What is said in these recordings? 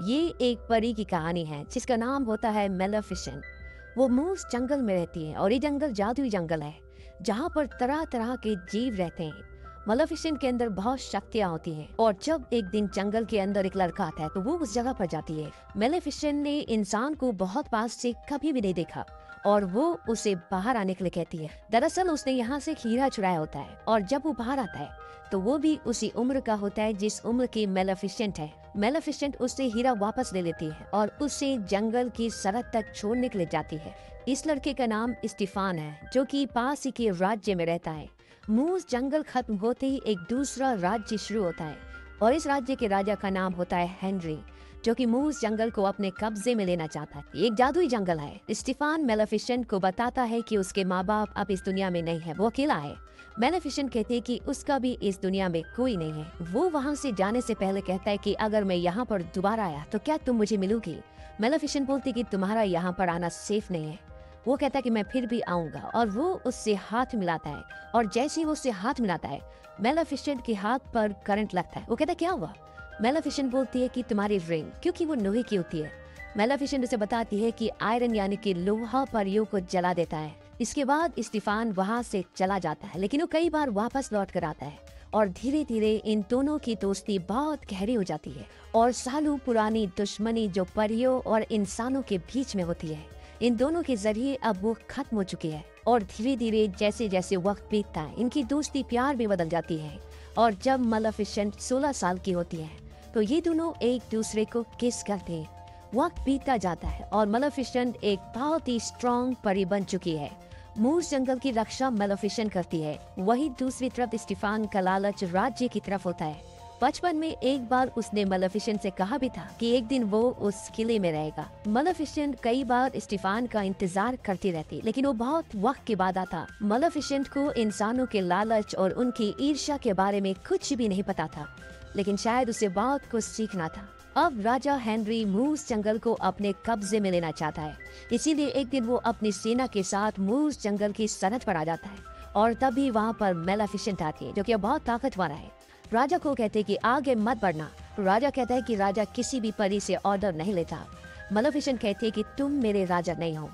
ये एक परी की कहानी है जिसका नाम होता है मेलेफिसेंट। वो मूस जंगल में रहती है और ये जंगल जादुई जंगल है जहाँ पर तरह तरह के जीव रहते हैं। मेलेफिसेंट के अंदर बहुत शक्तियाँ होती हैं और जब एक दिन जंगल के अंदर एक लड़का आता है तो वो उस जगह पर जाती है। मेलेफिसेंट ने इंसान को बहुत पास से कभी भी नहीं देखा और वो उसे बाहर आने के लिए कहती है। दरअसल उसने यहाँ से हीरा चुराया होता है और जब वो बाहर आता है तो वो भी उसी उम्र का होता है जिस उम्र की मेलेफिसेंट है। मेलेफिसेंट उससे हीरा वापस ले लेती है और उसे जंगल की सरहद तक छोड़ने के लिए जाती है। इस लड़के का नाम स्टीफान है जो कि पास ही के राज्य में रहता है। मूस जंगल खत्म होते ही एक दूसरा राज्य शुरू होता है और इस राज्य के राजा का नाम होता है हेनरी, जो कि मूस जंगल को अपने कब्जे में लेना चाहता है। एक जादुई जंगल है। स्टीफान मेलेफिसेंट को बताता है कि उसके माँ बाप अब इस दुनिया में नहीं है, वो अकेला है। मेलेफिसेंट कहते हैं कि उसका भी इस दुनिया में कोई नहीं है। वो वहाँ से जाने से पहले कहता है कि अगर मैं यहाँ पर दोबारा आया तो क्या तुम मुझे मिलोगी। मेलेफिसेंट बोलती कि तुम्हारा यहाँ पर आना सेफ नहीं है। वो कहता है कि मैं फिर भी आऊंगा और वो उससे हाथ मिलाता है और जैसे ही वो उससे हाथ मिलाता है मेलेफिसेंट के हाथ पर करंट लगता है। वो कहता है क्या हुआ। मेलेफिसेंट बोलती है कि तुम्हारी रिंग, क्योंकि वो लोहे की होती है। मेलेफिसेंट उसे बताती है कि आयरन यानी कि लोहा परियों को जला देता है। इसके बाद स्टीफान वहाँ से चला जाता है लेकिन वो कई बार वापस लौट कर आता है और धीरे धीरे इन दोनों की दोस्ती बहुत गहरी हो जाती है और सालों पुरानी दुश्मनी जो परियों और इंसानों के बीच में होती है इन दोनों के जरिए अब वो खत्म हो चुकी है। और धीरे धीरे जैसे जैसे वक्त बीतता है इनकी दोस्ती प्यार में बदल जाती है और जब मेलेफिसेंट 16 साल की होती है तो ये दोनों एक दूसरे को किस करते हैं। वक्त बीतता जाता है और मेलेफिसेंट एक बहुत ही स्ट्रॉन्ग परी बन चुकी है। मूस जंगल की रक्षा मेलेफिसेंट करती है। वही दूसरी तरफ स्टीफान का लालच राज्य की तरफ होता है। बचपन में एक बार उसने मेलेफिसेंट से कहा भी था कि एक दिन वो उस किले में रहेगा। मेलेफिसेंट कई बार स्टीफान का इंतजार करती रहती लेकिन वो बहुत वक्त के बाद आता। मेलेफिसेंट को इंसानों के लालच और उनकी ईर्ष्या के बारे में कुछ भी नहीं पता था, लेकिन शायद उसे बहुत कुछ सीखना था। अब राजा हेनरी मूस जंगल को अपने कब्जे में लेना चाहता है, इसीलिए एक दिन वो अपनी सेना के साथ मूस जंगल की सरहद पर आ जाता है और तभी वहाँ पर मेलेफिसेंट आती है जो कि बहुत ताकतवर है। राजा को कहते हैं कि आगे मत बढ़ना। राजा कहता है कि राजा किसी भी परी से ऑर्डर नहीं लेता। मेलेफिसेंट कहती है कि तुम मेरे राजा नहीं हो।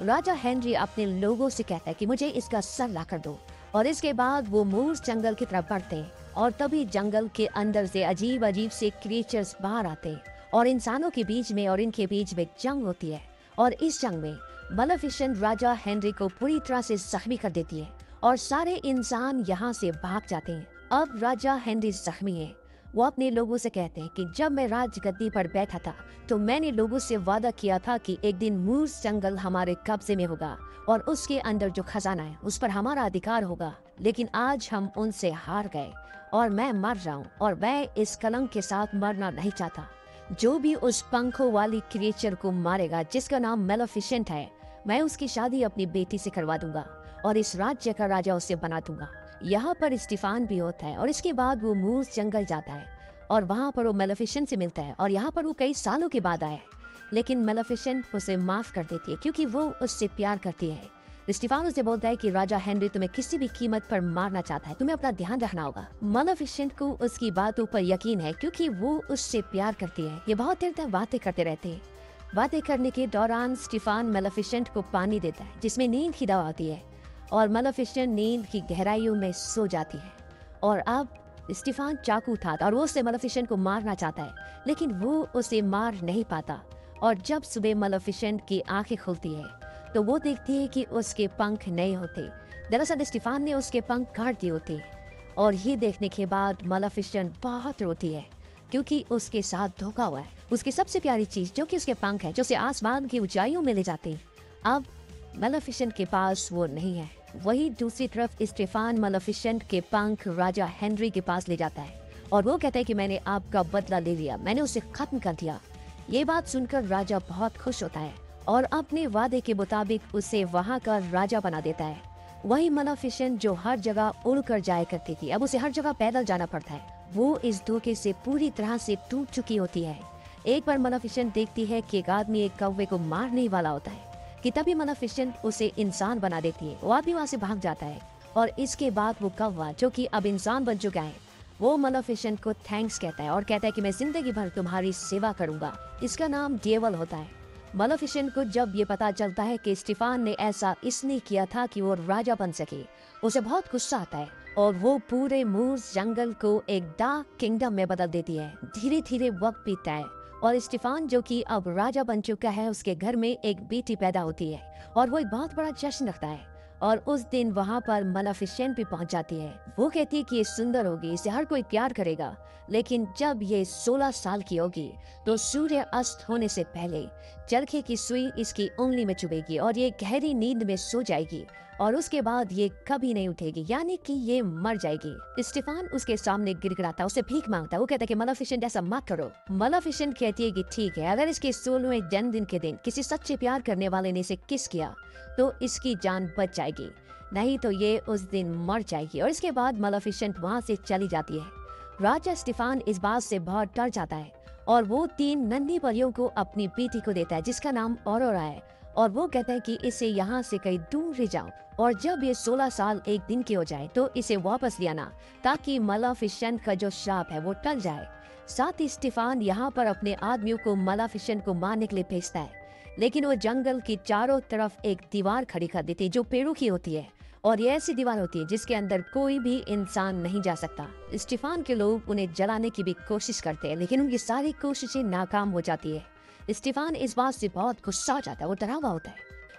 राजा हेनरी अपने लोगों से कहता है कि मुझे इसका सर ला कर दो और इसके बाद वो मूस जंगल की तरफ बढ़ते हैं और तभी जंगल के अंदर से अजीब अजीब से क्रिएचर्स बाहर आते हैं और इंसानों के बीच में और इनके बीच में जंग होती है और इस जंग में मेलेफिसेंट राजा हेनरी को पूरी तरह से जख्मी कर देती है और सारे इंसान यहाँ से भाग जाते हैं। अब राजा हेनरी जख्मी है। वो अपने लोगों से कहते हैं कि जब मैं राजगद्दी पर बैठा था तो मैंने लोगों से वादा किया था कि एक दिन मूस जंगल हमारे कब्जे में होगा और उसके अंदर जो खजाना है उस पर हमारा अधिकार होगा, लेकिन आज हम उनसे हार गए और मैं मर रहा हूँ और मैं इस कलंक के साथ मरना नहीं चाहता। जो भी उस पंखों वाली क्रिएचर को मारेगा जिसका नाम मेलेफिसेंट है, मैं उसकी शादी अपनी बेटी से करवा दूंगा और इस राज्य का राजा उसे बना दूंगा। यहाँ पर स्टीफान भी होता है और इसके बाद वो मूस जंगल जाता है और वहाँ पर वो मेलेफिसेंट से मिलता है और यहाँ पर वो कई सालों के बाद आया, लेकिन मेलेफिसेंट उसे माफ कर देती है क्योंकि वो उससे प्यार करती है। स्टीफान उसे बोलता है कि राजा हेनरी तुम्हें किसी भी कीमत पर मारना चाहता है, तुम्हें अपना ध्यान रखना होगा। मेलेफिसेंट को उसकी बातों पर यकीन है क्योंकि वो उससे प्यार करती है। ये बहुत देर तक बातें करते रहते हैं। बातें करने के दौरान स्टीफान मेलेफिसेंट को पानी देता है जिसमें नींद की दवा होती है और मेलेफिसेंट नींद की गहराइयों में सो जाती है। और अब स्टीफान चाकू उठाता और वो उसे मेलेफिसेंट को मारना चाहता है, लेकिन वो उसे मार नहीं पाता। और जब सुबह मेलेफिसेंट की आंखें खुलती है तो वो देखती है कि उसके पंख नहीं होते। दरअसल स्टीफान ने उसके पंख काट दिए होते और ये देखने के बाद मेलेफिसेंट बहुत रोती है क्योंकि उसके साथ धोखा हुआ है। उसकी सबसे प्यारी चीज जो कि उसके पंख है, जो उसे आसमान की ऊंचाइयों में ले जाते हैं, अब मेलेफिसेंट के पास वो नहीं है। वही दूसरी तरफ स्टीफान मेलेफिसेंट के पंख राजा हेनरी के पास ले जाता है और वो कहता है कि मैंने आपका बदला ले लिया, मैंने उसे खत्म कर दिया। ये बात सुनकर राजा बहुत खुश होता है और अपने वादे के मुताबिक उसे वहाँ का राजा बना देता है। वही मेलेफिसेंट जो हर जगह उड़कर जाया करती थी, अब उसे हर जगह पैदल जाना पड़ता है। वो इस धोखे से पूरी तरह से टूट चुकी होती है। एक बार मेलेफिसेंट देखती है कि एक आदमी एक कौवे को मारने वाला होता है कि तभी मेलेफिसेंट उसे इंसान बना देती है। वो आदमी वहाँ से भाग जाता है और इसके बाद वो कौवा जो कि अब इंसान बन चुका है वो मलेफिसेंट को थैंक्स कहता है और कहता है कि मैं जिंदगी भर तुम्हारी सेवा करूंगा। इसका नाम डेविल होता है। मलेफिसेंट को जब ये पता चलता है कि स्टीफान ने ऐसा इसलिए किया था कि वो राजा बन सके, उसे बहुत गुस्सा आता है और वो पूरे मूस जंगल को एक डार्क किंगडम में बदल देती है। धीरे धीरे वक्त बीतता है और स्टीफान जो कि अब राजा बन चुका है, उसके घर में एक बेटी पैदा होती है और वो एक बहुत बड़ा जश्न रखता है। और उस दिन वहाँ पर मलेफिसेंट भी पहुँच जाती है। वो कहती है कि ये सुंदर होगी, इसे हर कोई प्यार करेगा, लेकिन जब ये 16 साल की होगी तो सूर्य अस्त होने से पहले चरखे की सुई इसकी उंगली में चुभेगी और ये गहरी नींद में सो जाएगी और उसके बाद ये कभी नहीं उठेगी, यानी कि ये मर जाएगी। स्टीफान उसके सामने गिड़गिड़ाता, उसे भीख मांगता। वो कहता है कि मलेफिसेंट ऐसा मत करो। मलेफिसेंट कहती है कि ठीक है, अगर इसके 16वें जन्मदिन के दिन किसी सच्चे प्यार करने वाले ने इसे किस किया तो इसकी जान बच जाएगी, नहीं तो ये उस दिन मर जाएगी। और इसके बाद मलेफिसेंट वहाँ से चली जाती है। राजा स्टीफान इस बात से बहुत डर जाता है और वो 3 नन्ही परियों को अपनी बेटी को देता है जिसका नाम ऑरोरा है और वो कहता है कि इसे यहाँ से कहीं दूर ले जाओ और जब ये 16 साल एक दिन की हो जाए तो इसे वापस ले आना ताकि मलेफिसेंट का जो श्राप है वो टल जाए। साथ ही स्टीफान यहाँ पर अपने आदमियों को मलेफिसेंट को मारने के लिए भेजता है, लेकिन वो जंगल की चारों तरफ एक दीवार खड़ी कर देती है जो पेड़ों की होती है और ये ऐसी दीवार होती है जिसके अंदर कोई भी इंसान नहीं जा सकता। स्टीफान के लोग उन्हें जलाने की भी कोशिश करते हैं, लेकिन उनकी सारी कोशिशें नाकाम हो जाती है। स्टीफान इस बात से बहुत गुस्सा हो जाता है, वो डरा हुआ होता है,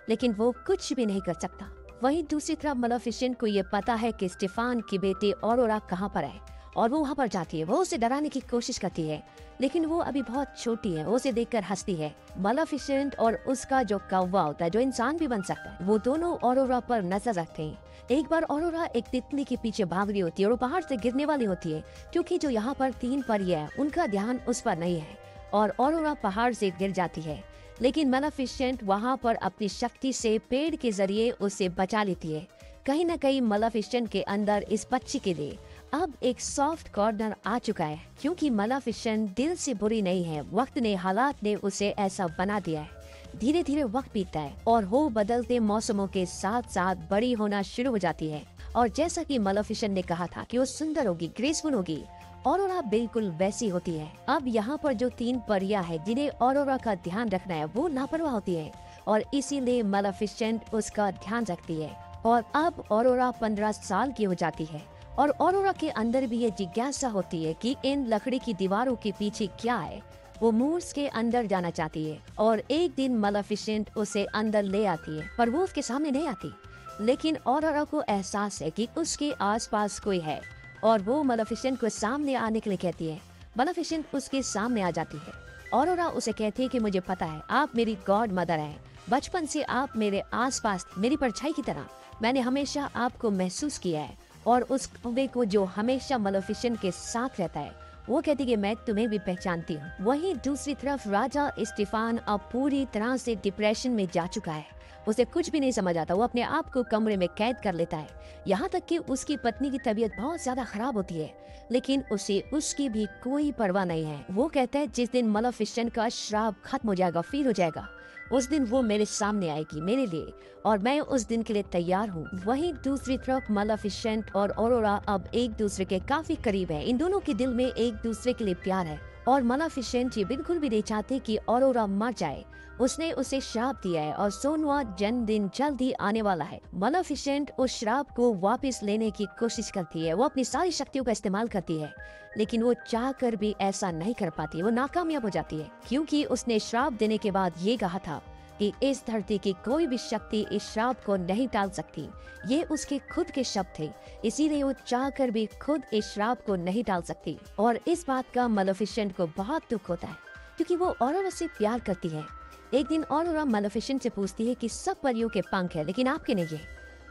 लेकिन वो कुछ भी नहीं कर सकता। वहीं दूसरी तरफ मलेफिसेंट को ये पता है कि स्टीफान की बेटी ऑरोरा कहाँ पर है और वो वहाँ पर जाती है। वो उसे डराने की कोशिश करती है, लेकिन वो अभी बहुत छोटी है। वो उसे देखकर हंसती है। मलेफिसेंट और उसका जो कौवा होता है जो इंसान भी बन सकता है, वो दोनों ऑरोरा पर नजर रखते हैं। एक बार ऑरोरा एक तितली के पीछे भाग रही होती है और वो पहाड़ से गिरने वाली होती है, क्योंकि जो यहाँ पर 3 परियां हैं उनका ध्यान उस पर नहीं है और ऑरोरा पहाड़ से गिर जाती है। लेकिन मलेफिसेंट वहाँ पर अपनी शक्ति से पेड़ के जरिए उसे बचा लेती है। कहीं न कहीं मलेफिसेंट के अंदर इस बच्ची के लिए अब एक सॉफ्ट कॉर्नर आ चुका है, क्योंकि मलेफिसेंट दिल से बुरी नहीं है, वक्त ने, हालात ने उसे ऐसा बना दिया है। धीरे धीरे वक्त बीतता है और वो बदलते मौसमों के साथ साथ बड़ी होना शुरू हो जाती है और जैसा कि मलेफिसेंट ने कहा था कि वो सुंदर होगी, ग्रेसफुल होगी, ऑरोरा बिल्कुल वैसी होती है। अब यहाँ पर जो 3 परियां हैं जिन्हें ऑरोरा का ध्यान रखना है, वो लापरवाह होती है और इसीलिए मलेफिसेंट उसका ध्यान रखती है। और अब ऑरोरा 15 साल की हो जाती है और ऑरोरा के अंदर भी ये जिज्ञासा होती है कि इन लकड़ी की दीवारों के पीछे क्या है। वो मूस के अंदर जाना चाहती है और एक दिन मलेफिसेंट उसे अंदर ले आती है, पर वो उसके सामने नहीं आती। लेकिन ऑरोरा को एहसास है कि उसके आसपास कोई है और वो मलेफिसेंट को सामने आने के लिए कहती है। मलेफिसेंट उसके सामने आ जाती है। ऑरोरा उसे कहती है कि मुझे पता है, आप मेरी गॉड मदर है, बचपन से आप मेरे आसपास मेरी परछाई की तरह, मैंने हमेशा आपको महसूस किया है और उस कौवे को जो हमेशा मलेफिसेंट के साथ रहता है, वो कहती है कि मैं तुम्हें भी पहचानती हूँ। वहीं दूसरी तरफ राजा स्टीफान अब पूरी तरह से डिप्रेशन में जा चुका है। उसे कुछ भी नहीं समझ आता। वो अपने आप को कमरे में कैद कर लेता है, यहाँ तक कि उसकी पत्नी की तबीयत बहुत ज्यादा खराब होती है, लेकिन उसे उसकी भी कोई परवाह नहीं है। वो कहता है जिस दिन मलेफिसेंट का श्राप खत्म हो जाएगा, फिर हो जाएगा, उस दिन वो मेरे सामने आएगी मेरे लिए और मैं उस दिन के लिए तैयार हूँ। वहीं दूसरी तरफ मलेफिसेंट और ऑरोरा अब एक दूसरे के काफी करीब है। इन दोनों के दिल में एक दूसरे के लिए प्यार है और मलेफिसेंट ये बिल्कुल भी नहीं चाहते कि ऑरोरा मर जाए। उसने उसे श्राप दिया है और 16वां जन्मदिन जल्द ही आने वाला है। मलेफिसेंट उस श्राप को वापस लेने की कोशिश करती है। वो अपनी सारी शक्तियों का इस्तेमाल करती है, लेकिन वो चाहकर भी ऐसा नहीं कर पाती। वो नाकामयाब हो जाती है, क्योंकि उसने श्राप देने के बाद ये कहा था कि इस धरती की कोई भी शक्ति इस श्राप को नहीं टाल सकती। ये उसके खुद के शब्द थे, इसीलिए वो चाहकर भी खुद इस श्राप को नहीं टाल सकती। और इस बात का मलेफिसेंट को बहुत दुख होता है, क्योंकि वो ऑरोरा से प्यार करती है। एक दिन ऑरोरा मलेफिसेंट से पूछती है कि सब परियों के पंख है, लेकिन आपके नहीं है।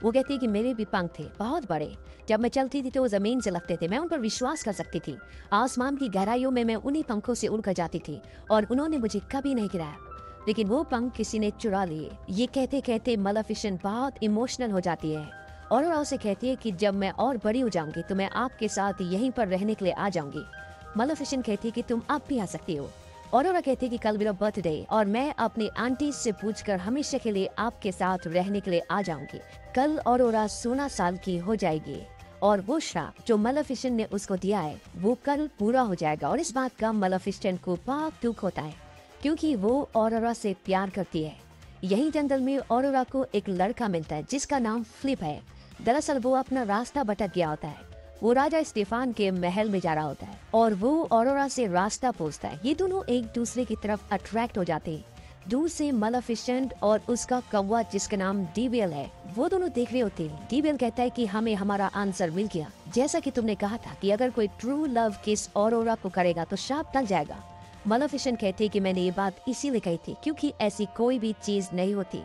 वो कहती है कि मेरे भी पंख थे, बहुत बड़े। जब मैं चलती थी तो वो जमीन से लगते थे, मैं उन पर विश्वास कर सकती थी। आसमान की गहराइयों में मैं उन्हीं पंखों से उड़कर जाती थी और उन्होंने मुझे कभी नहीं गिराया, लेकिन वो पंख किसी ने चुरा लिए। ये कहते कहते मलेफिसेंट बहुत इमोशनल हो जाती है। ऑरोरा उसे कहती है कि जब मैं और बड़ी हो जाऊंगी तो मैं आपके साथ यहीं पर रहने के लिए आ जाऊंगी। मलेफिसेंट कहती है कि तुम अब भी आ सकती हो। ऑरोरा कहती है कि कल मेरा बर्थडे और मैं अपनी आंटी से पूछकर हमेशा के लिए आपके साथ रहने के लिए आ जाऊंगी। कल ऑरोरा 16 साल की हो जाएगी और वो श्राप जो मेलेफिसेंट ने उसको दिया है वो कल पूरा हो जाएगा। और इस बात का मेलेफिसेंट को पाक दुख होता है क्योंकि वो ऑरोरा से प्यार करती है। यही जंगल में ऑरोरा को एक लड़का मिलता है जिसका नाम फ्लिप है। दरअसल वो अपना रास्ता भटक गया होता है। वो राजा स्टीफान के महल में जा रहा होता है और वो ऑरोरा से रास्ता पूछता है। ये दोनों एक दूसरे की तरफ अट्रैक्ट हो जाते हैं। दूर से मेलेफिसेंट और उसका कौवा जिसका नाम डीवियल है वो दोनों देख रहे होते हैं। डीवियल कहता है कि हमें हमारा आंसर मिल गया। जैसा कि तुमने कहा था कि अगर कोई ट्रू लव किस ऑरोरा को करेगा तो शाप टल जाएगा। मेलेफिसेंट कहते हैं कि मैंने ये बात इसीलिए कही थी क्योंकि ऐसी कोई भी चीज नहीं होती।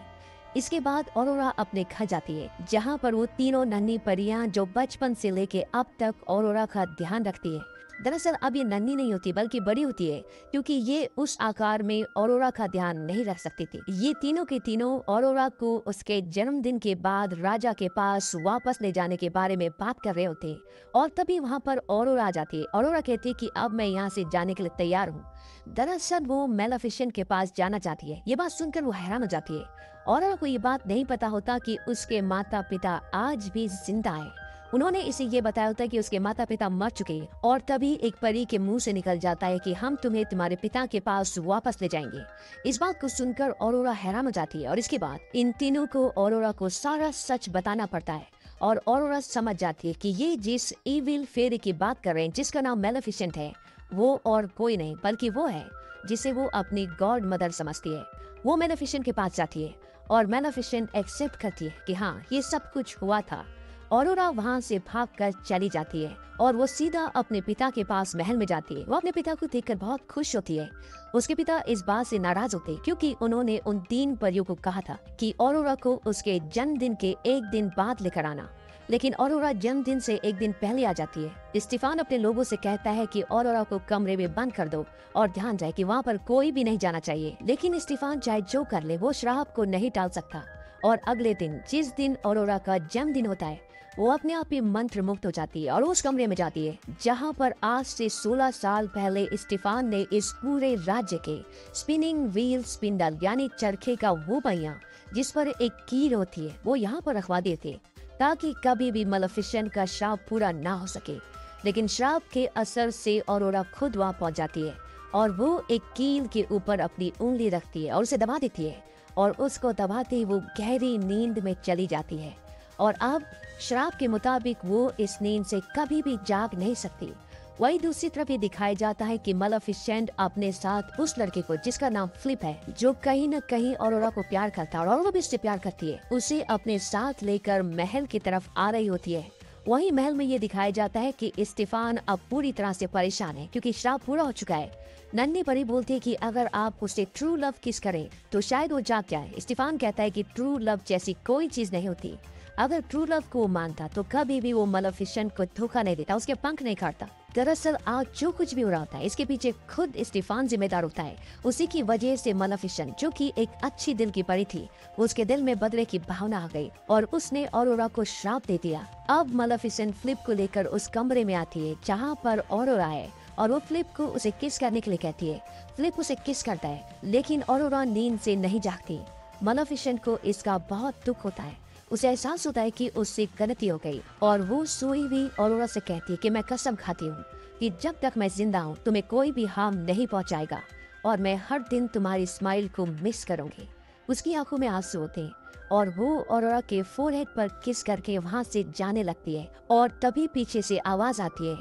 इसके बाद ऑरोरा अपने घर जाती है जहाँ पर वो तीनों नन्ही परियां जो बचपन से लेके अब तक ऑरोरा का ध्यान रखती है। दरअसल अब ये नन्ही नहीं होती बल्कि बड़ी होती है क्योंकि ये उस आकार में ऑरोरा का ध्यान नहीं रख सकती थी। ये तीनों के तीनों ऑरोरा को उसके जन्मदिन के बाद राजा के पास वापस ले जाने के बारे में बात कर रहे होते और तभी वहाँ पर ऑरोरा आ जाती है। ऑरोरा कहती है कि अब मैं यहाँ से जाने के लिए तैयार हूँ। दरअसल वो मेलेफिसेंट के पास जाना चाहती है। ये बात सुनकर वो हैरान हो जाती है। ऑरोरा को ये बात नहीं पता होता कि उसके माता पिता आज भी जिंदा हैं। उन्होंने इसे ये बताया होता है कि उसके माता पिता मर चुके हैं और तभी एक परी के मुंह से निकल जाता है कि हम तुम्हें तुम्हारे पिता के पास वापस ले जाएंगे। इस बात को सुनकर ऑरोरा हैरान हो जाती है और इसके बाद इन तीनों को ऑरोरा को सारा सच बताना पड़ता है और ऑरोरा समझ जाती है कि ये जिस इविल फेरी की बात कर रहे हैं जिसका नाम मेलेफिसेंट है वो और कोई नहीं बल्कि वो है जिसे वो अपनी गॉड मदर समझती है। वो मेलेफिसेंट के पास जाती है और मेलेफिसेंट एक्सेप्ट करती है कि हाँ ये सब कुछ हुआ था। ऑरोरा वहाँ से भागकर चली जाती है और वो सीधा अपने पिता के पास महल में जाती है। वो अपने पिता को देखकर बहुत खुश होती है। उसके पिता इस बात से नाराज होते क्योंकि उन्होंने उन 3 परियों को कहा था कि ऑरोरा को उसके जन्मदिन के एक दिन बाद लेकर आना, लेकिन ऑरोरा जन्मदिन से एक दिन पहले आ जाती है। स्टीफान अपने लोगों से कहता है कि ऑरोरा को कमरे में बंद कर दो और ध्यान रहे कि वहाँ पर कोई भी नहीं जाना चाहिए। लेकिन स्टीफान चाहे जो कर ले वो श्राप को नहीं टाल सकता और अगले दिन जिस दिन ऑरोरा का जन्मदिन होता है वो अपने आप ही मंत्र मुक्त हो जाती है और उस कमरे में जाती है जहाँ पर आज से 16 साल पहले स्टीफान ने इस पूरे राज्य के स्पिनिंग व्हील स्पिंडल यानी चरखे का वो पहिया जिस पर एक कील होती है वो यहाँ पर रखवा दिए थे ताकि कभी भी मेलेफिसेंट का श्राप पूरा ना हो सके। लेकिन श्राप के असर से ऑरोरा खुद वहाँ पहुँच जाती है और वो एक कील के ऊपर अपनी उंगली रखती है और उसे दबा देती है और उसको दबाते ही वो गहरी नींद में चली जाती है और अब श्राप के मुताबिक वो इस नींद से कभी भी जाग नहीं सकती। वही दूसरी तरफ ये दिखाया जाता है कि मेलेफिसेंट अपने साथ उस लड़के को जिसका नाम फ्लिप है जो कहीं न कहीं ऑरोरा को प्यार करता है और ऑरोरा भी उससे प्यार करती है उसे अपने साथ लेकर महल की तरफ आ रही होती है। वही महल में ये दिखाया जाता है कि स्टीफान अब पूरी तरह से परेशान है क्योंकि श्राप पूरा हो चुका है। नन्ही परी बोलती है कि अगर आप उसे ट्रू लव किस करें तो शायद वो जाग जाए। स्टीफान कहता है कि ट्रू लव जैसी कोई चीज नहीं होती। अगर ट्रू लव को मानता तो कभी भी वो मेलेफिसेंट को धोखा नहीं देता, उसके पंख नहीं काटता। दरअसल आज जो कुछ भी हो रहा होता है इसके पीछे खुद स्टीफान जिम्मेदार होता है। उसी की वजह से मेलेफिसेंट जो कि एक अच्छी दिल की परी थी उसके दिल में बदले की भावना आ गई और उसने ऑरोरा को श्राप दे दिया। अब मेलेफिसेंट फ्लिप को लेकर उस कमरे में आती है जहाँ पर ऑरोरा है और वो फ्लिप को उसे किस करने के लिए कहती है। फ्लिप उसे किस करता है लेकिन ऑरोरा नींद से नहीं जागती। मेलेफिसेंट को इसका बहुत दुख होता है। उसे एहसास होता है कि उससे गलती हो गई और वो सोई हुई ऑरोरा से कहती है कि मैं कसम खाती हूँ कि जब तक मैं जिंदा हूँ तुम्हें कोई भी हार्म नहीं पहुँचाएगा और मैं हर दिन तुम्हारी स्माइल को मिस करूंगी। उसकी आंखों में आंसू होते हैं और वो ऑरोरा के फोरहेड पर किस करके वहाँ से जाने लगती है और तभी पीछे से आवाज आती है,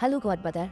हेलो गॉड मदर।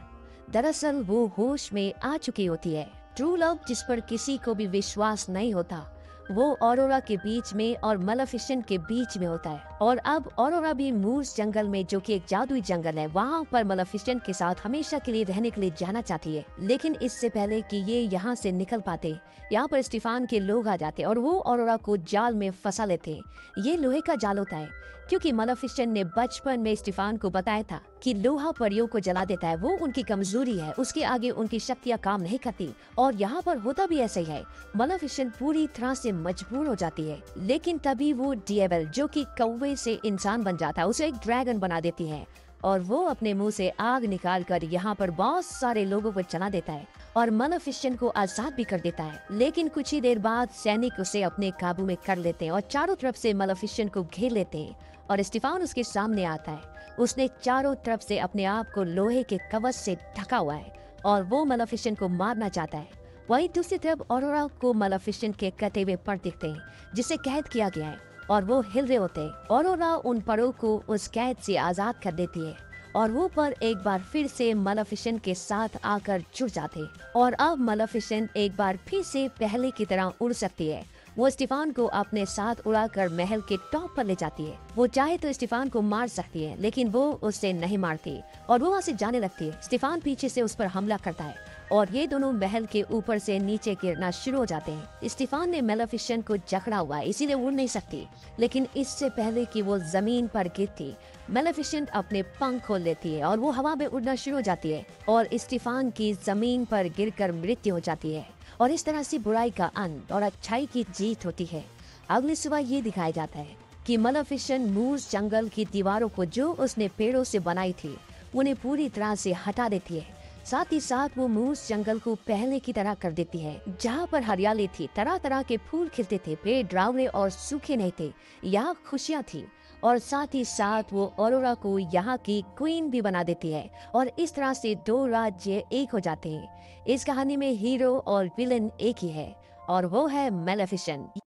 दरअसल वो होश में आ चुकी होती है। ट्रू लव जिस पर किसी को भी विश्वास नहीं होता वो ऑरोरा के बीच में और मेलेफिसेंट के बीच में होता है और अब ऑरोरा भी मूस जंगल में जो कि एक जादुई जंगल है वहाँ पर मेलेफिसेंट के साथ हमेशा के लिए रहने के लिए जाना चाहती है। लेकिन इससे पहले कि ये यहाँ से निकल पाते यहाँ पर स्टीफान के लोग आ जाते और वो ऑरोरा को जाल में फंसा लेते। ये लोहे का जाल होता है क्योंकि मेलेफिसेंट ने बचपन में स्टीफान को बताया था कि लोहा परियों को जला देता है, वो उनकी कमजोरी है, उसके आगे उनकी शक्तियाँ काम नहीं करती और यहाँ पर होता भी ऐसा ही है। मेलेफिसेंट पूरी तरह से मजबूर हो जाती है लेकिन तभी वो डेविल जो कि कौवे से इंसान बन जाता है उसे एक ड्रैगन बना देती है और वो अपने मुंह से आग निकाल कर यहाँ पर बहुत सारे लोगों को जला देता है और मलेफिसेंट को आजाद भी कर देता है। लेकिन कुछ ही देर बाद सैनिक उसे अपने काबू में कर लेते हैं और चारों तरफ से मलेफिसेंट को घेर लेते हैं और स्टीफान उसके सामने आता है। उसने चारों तरफ से अपने आप को लोहे के कवच से ढका हुआ है और वो मलेफिसेंट को मारना चाहता है। वहीं दूसरी तरफ ऑरोरा को मलेफिसेंट के कटे हुए पर दिखते हैं जिसे कैद किया गया है और वो हिल रहे होते हैं। ऑरोरा उन परों को उस कैद से आजाद कर देती है और वो पर एक बार फिर से मलेफिसेंट के साथ आकर जुड़ जाते और अब मलेफिसेंट एक बार फिर से पहले की तरह उड़ सकती है। वो स्टीफान को अपने साथ उड़ाकर महल के टॉप पर ले जाती है। वो चाहे तो स्टीफान को मार सकती है लेकिन वो उससे नहीं मारती और वो वहाँ से जाने लगती है। स्टीफान पीछे से उस पर हमला करता है और ये दोनों महल के ऊपर से नीचे गिरना शुरू हो जाते हैं। स्टीफान ने मेलेफिसेंट को जकड़ा हुआ है इसीलिए उड़ नहीं सकती, लेकिन इससे पहले कि वो जमीन पर गिरती मेलेफिसेंट अपने पंख खोल लेती है और वो हवा में उड़ना शुरू हो जाती है और स्टीफान की जमीन पर गिरकर मृत्यु हो जाती है। और इस तरह से बुराई का अंत और अच्छाई की जीत होती है। अगली सुबह ये दिखाया जाता है कि मेलेफिसेंट मूस जंगल की दीवारों को जो उसने पेड़ों से बनाई थी उन्हें पूरी तरह से हटा देती है। साथ ही साथ वो मूस जंगल को पहले की तरह कर देती है। जहाँ पर हरियाली थी, तरह तरह के फूल खिलते थे, पेड़ डरावने और सूखे नहीं थे, यहाँ खुशियाँ थी। और साथ ही साथ वो ऑरोरा को यहाँ की क्वीन भी बना देती है और इस तरह से दो राज्य एक हो जाते हैं। इस कहानी में हीरो और विलन एक ही है और वो है मेलेफिसेंट।